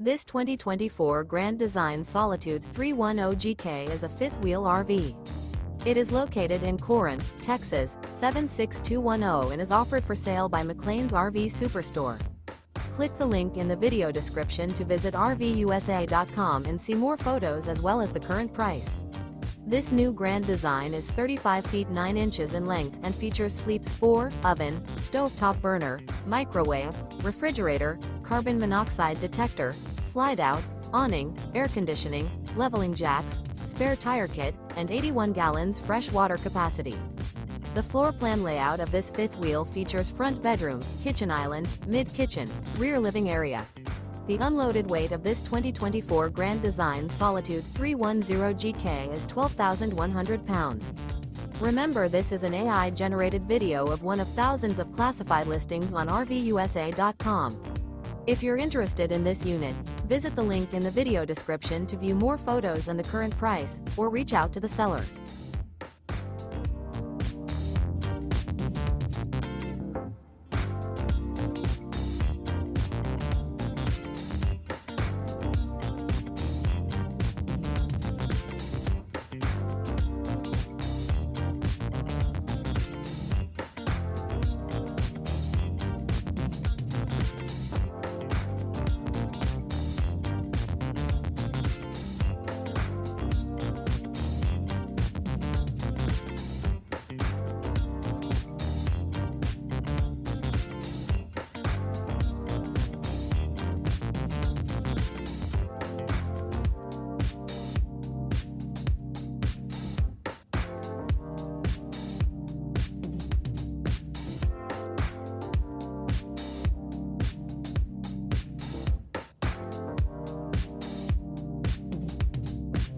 This 2024 Grand Design Solitude 310GK is a fifth-wheel RV. It is located in Corinth, Texas, 76210 and is offered for sale by McClain's RV Superstore. Click the link in the video description to visit RVUSA.com and see more photos as well as the current price. This new Grand Design is 35 feet 9 inches in length and features sleeps 4, oven, stovetop burner, microwave, refrigerator, carbon monoxide detector, slide-out, awning, air conditioning, leveling jacks, spare tire kit, and 81 gallons fresh water capacity. The floor plan layout of this fifth wheel features front bedroom, kitchen island, mid-kitchen, rear living area. The unloaded weight of this 2024 Grand Design Solitude 310GK is 12,100 pounds. Remember, this is an AI-generated video of one of thousands of classified listings on RVUSA.com. If you're interested in this unit, visit the link in the video description to view more photos and the current price, or reach out to the seller.